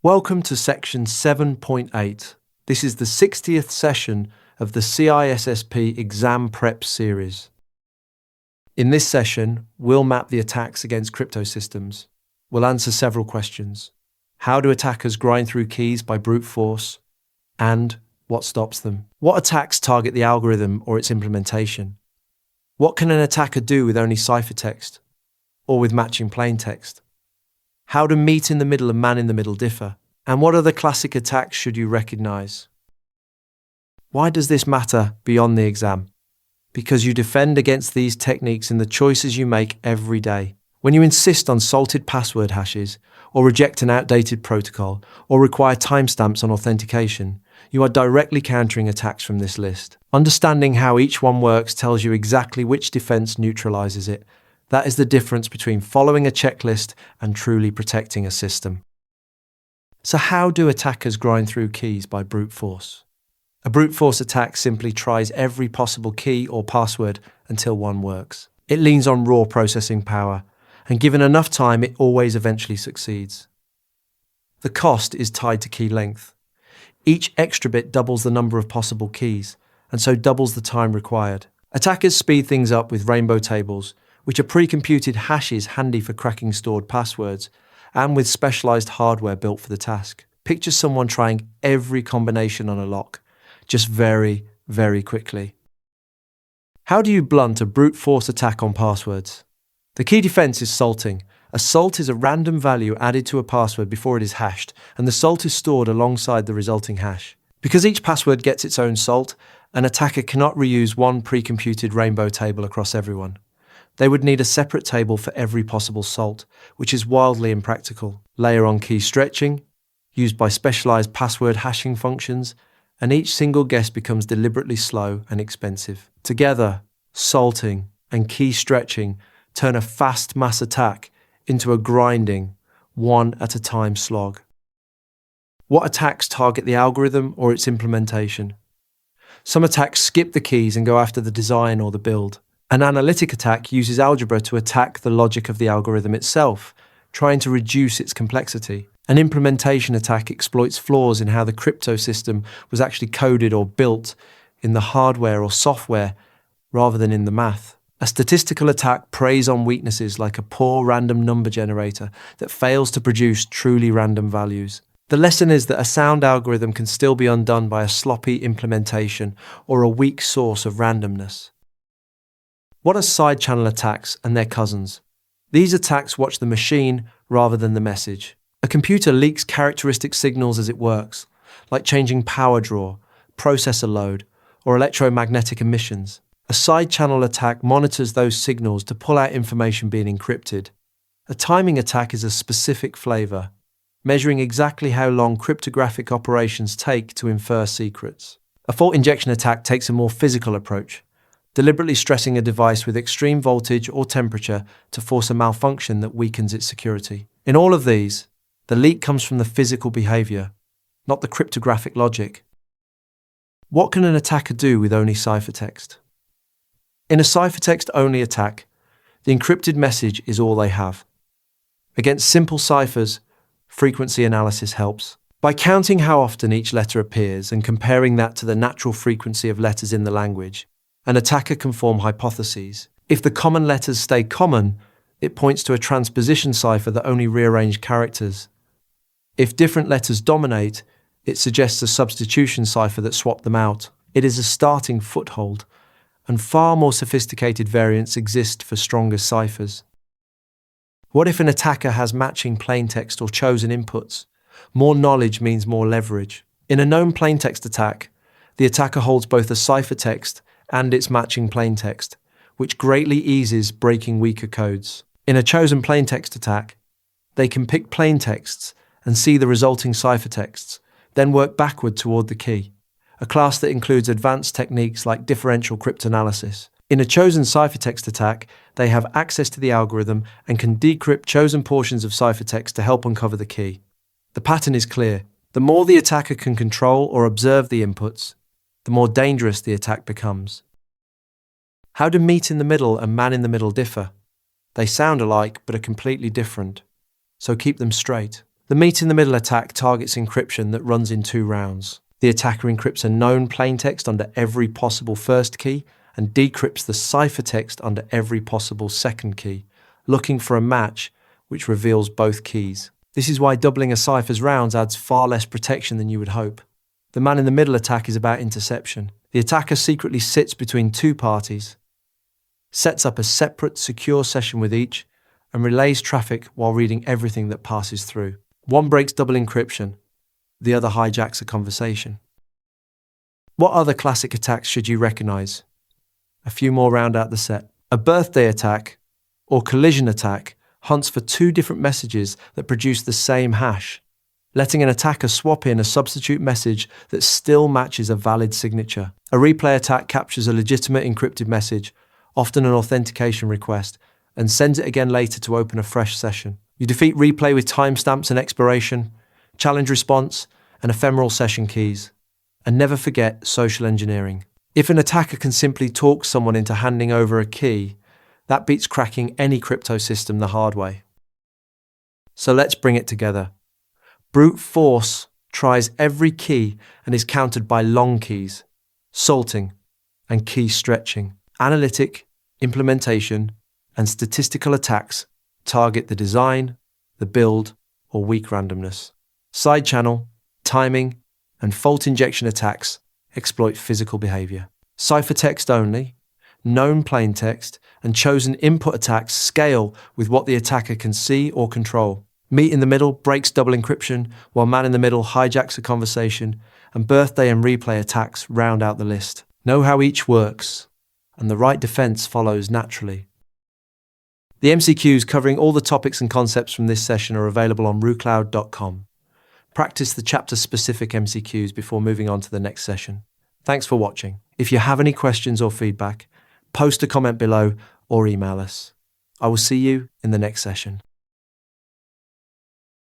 Welcome to section 7.8. This is the 60th session of the CISSP exam prep series. In this session, we'll map the attacks against crypto systems. We'll answer several questions. How do attackers grind through keys by brute force? And what stops them? What attacks target the algorithm or its implementation? What can an attacker do with only ciphertext or with matching plaintext? How do meet in the middle and man in the middle differ? And what other classic attacks should you recognize? Why does this matter beyond the exam? Because you defend against these techniques in the choices you make every day. When you insist on salted password hashes, or reject an outdated protocol, or require timestamps on authentication, you are directly countering attacks from this list. Understanding how each one works tells you exactly which defense neutralizes it. That is the difference between following a checklist and truly protecting a system. So how do attackers grind through keys by brute force? A brute force attack simply tries every possible key or password until one works. It leans on raw processing power, and given enough time, it always eventually succeeds. The cost is tied to key length. Each extra bit doubles the number of possible keys, and so doubles the time required. Attackers speed things up with rainbow tables, which are pre-computed hashes handy for cracking stored passwords, and with specialized hardware built for the task. Picture someone trying every combination on a lock, just very, very quickly. How do you blunt a brute force attack on passwords? The key defense is salting. A salt is a random value added to a password before it is hashed, and the salt is stored alongside the resulting hash. Because each password gets its own salt, an attacker cannot reuse one pre-computed rainbow table across everyone. They would need a separate table for every possible salt, which is wildly impractical. Layer on key stretching, used by specialized password hashing functions, and each single guess becomes deliberately slow and expensive. Together, salting and key stretching turn a fast mass attack into a grinding, one-at-a-time slog. What attacks target the algorithm or its implementation? Some attacks skip the keys and go after the design or the build. An analytic attack uses algebra to attack the logic of the algorithm itself, trying to reduce its complexity. An implementation attack exploits flaws in how the crypto system was actually coded or built in the hardware or software rather than in the math. A statistical attack preys on weaknesses like a poor random number generator that fails to produce truly random values. The lesson is that a sound algorithm can still be undone by a sloppy implementation or a weak source of randomness. What are side channel attacks and their cousins? These attacks watch the machine rather than the message. A computer leaks characteristic signals as it works, like changing power draw, processor load, or electromagnetic emissions. A side channel attack monitors those signals to pull out information being encrypted. A timing attack is a specific flavor, measuring exactly how long cryptographic operations take to infer secrets. A fault injection attack takes a more physical approach, deliberately stressing a device with extreme voltage or temperature to force a malfunction that weakens its security. In all of these, the leak comes from the physical behavior, not the cryptographic logic. What can an attacker do with only ciphertext? In a ciphertext-only attack, the encrypted message is all they have. Against simple ciphers, frequency analysis helps. By counting how often each letter appears and comparing that to the natural frequency of letters in the language, an attacker can form hypotheses. If the common letters stay common, it points to a transposition cipher that only rearranged characters. If different letters dominate, it suggests a substitution cipher that swapped them out. It is a starting foothold, and far more sophisticated variants exist for stronger ciphers. What if an attacker has matching plaintext or chosen inputs? More knowledge means more leverage. In a known plaintext attack, the attacker holds both a ciphertext and its matching plaintext, which greatly eases breaking weaker codes. In a chosen plaintext attack, they can pick plaintexts and see the resulting ciphertexts, then work backward toward the key, a class that includes advanced techniques like differential cryptanalysis. In a chosen ciphertext attack, they have access to the algorithm and can decrypt chosen portions of ciphertext to help uncover the key. The pattern is clear. The more the attacker can control or observe the inputs, the more dangerous the attack becomes. How do meet in the middle and man in the middle differ? They sound alike but are completely different, so keep them straight. The meet-in-the-middle attack targets encryption that runs in 2 rounds. The attacker encrypts a known plaintext under every possible first key and decrypts the ciphertext under every possible second key, looking for a match which reveals both keys. This is why doubling a cipher's rounds adds far less protection than you would hope. The man-in-the-middle attack is about interception. The attacker secretly sits between 2 parties, sets up a separate, secure session with each, and relays traffic while reading everything that passes through. One breaks double encryption, the other hijacks a conversation. What other classic attacks should you recognize? A few more round out the set. A birthday attack, or collision attack, hunts for 2 different messages that produce the same hash, letting an attacker swap in a substitute message that still matches a valid signature. A replay attack captures a legitimate encrypted message, often an authentication request, and sends it again later to open a fresh session. You defeat replay with timestamps and expiration, challenge response, and ephemeral session keys. And never forget social engineering. If an attacker can simply talk someone into handing over a key, that beats cracking any crypto system the hard way. So let's bring it together. Brute force tries every key and is countered by long keys, salting, and key stretching. Analytic, implementation, and statistical attacks target the design, the build, or weak randomness. Side channel, timing, and fault injection attacks exploit physical behavior. Ciphertext only, known plaintext, and chosen input attacks scale with what the attacker can see or control. Meet in the middle breaks double encryption, while man in the middle hijacks a conversation, and birthday and replay attacks round out the list. Know how each works, and the right defense follows naturally. The MCQs covering all the topics and concepts from this session are available on rucloud.com. Practice the chapter-specific MCQs before moving on to the next session. Thanks for watching. If you have any questions or feedback, post a comment below or email us. I will see you in the next session.